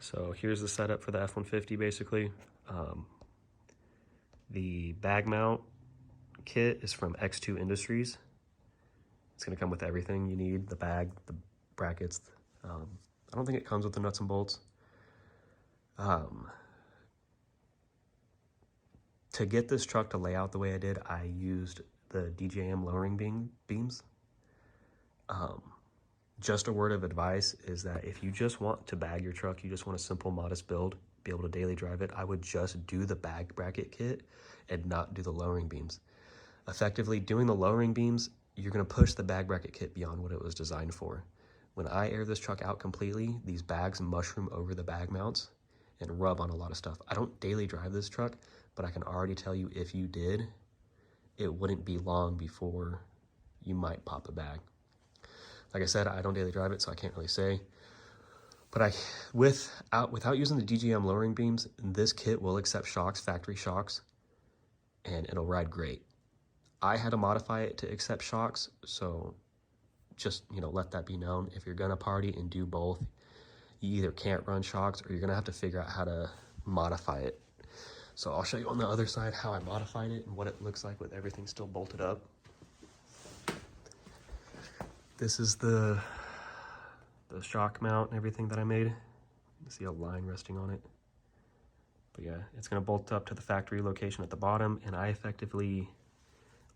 So here's the setup for the F-150 basically. The bag mount kit is from X2 Industries. It's gonna come with everything you need, the bag, the brackets. I don't think it comes with the nuts and bolts. To get this truck to lay out the way I did, I used the DJM lowering beams. Just a word of advice is that if you just want to bag your truck, you just want a simple, modest build, be able to daily drive it, I would just do the bag bracket kit and not do the lowering beams. Effectively, doing the lowering beams, you're gonna push the bag bracket kit beyond what it was designed for. When I air this truck out completely, these bags mushroom over the bag mounts and rub on a lot of stuff. I don't daily drive this truck, but I can already tell you if you did, it wouldn't be long before you might pop a bag. Like I said, I don't daily drive it, so I can't really say. But without using the DGM lowering beams, this kit will accept shocks, factory shocks, and it'll ride great. I had to modify it to accept shocks, so just, let that be known. If you're gonna party and do both, you either can't run shocks or you're gonna have to figure out how to modify it. So I'll show you on the other side how I modified it and what it looks like with everything still bolted up. This is the shock mount and everything that I made. You see a line resting on it. But yeah, it's gonna bolt up to the factory location at the bottom, and I effectively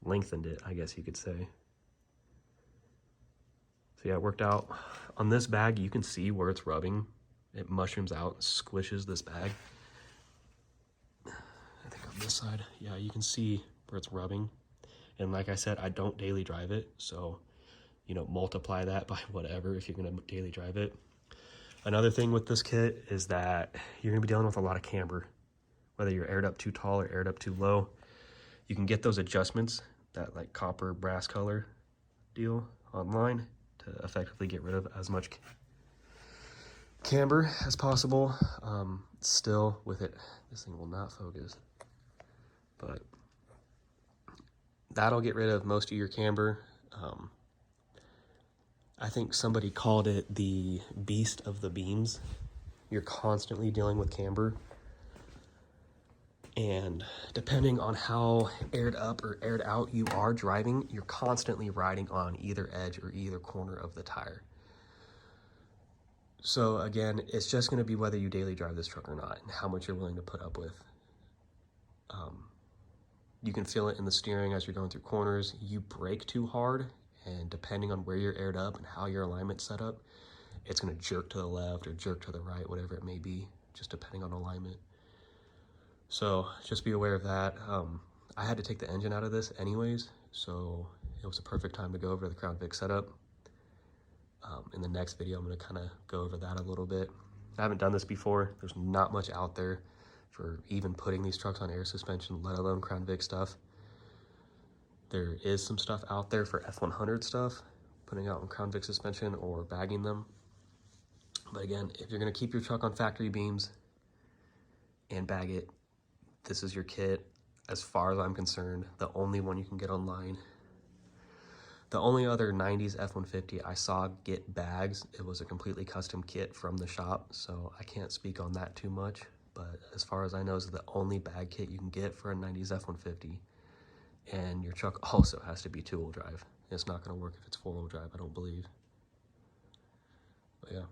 lengthened it, I guess you could say. So yeah, it worked out. On this bag, you can see where it's rubbing. It mushrooms out, squishes this bag. I think on this side, yeah, you can see where it's rubbing. And like I said, I don't daily drive it, so multiply that by whatever if you're gonna daily drive it. Another thing with this kit is that you're gonna be dealing with a lot of camber, whether you're aired up too tall or aired up too low. You can get those adjustments, that like copper brass color deal online to effectively get rid of as much camber as possible. Still with it, this thing will not focus, but that'll get rid of most of your camber. I think somebody called it the beast of the beams. You're constantly dealing with camber. And depending on how aired up or aired out you are driving, you're constantly riding on either edge or either corner of the tire. So again, it's just gonna be whether you daily drive this truck or not and how much you're willing to put up with. You can feel it in the steering as you're going through corners. You brake too hard, and depending on where you're aired up and how your alignment's set up, it's gonna jerk to the left or jerk to the right, whatever it may be, just depending on alignment. So just be aware of that. I had to take the engine out of this anyways, so it was a perfect time to go over the Crown Vic setup. In the next video, I'm gonna kind of go over that a little bit. I haven't done this before. There's not much out there for even putting these trucks on air suspension, let alone Crown Vic stuff. There is some stuff out there for F100 stuff, putting out on Crown Vic suspension or bagging them. But again, if you're gonna keep your truck on factory beams and bag it, this is your kit. As far as I'm concerned, the only one you can get online. The only other 90s F-150 I saw get bags, it was a completely custom kit from the shop, so I can't speak on that too much. But as far as I know, it's the only bag kit you can get for a 90s F-150. And your truck also has to be two-wheel drive. It's not gonna work if it's four-wheel drive, I don't believe. But yeah.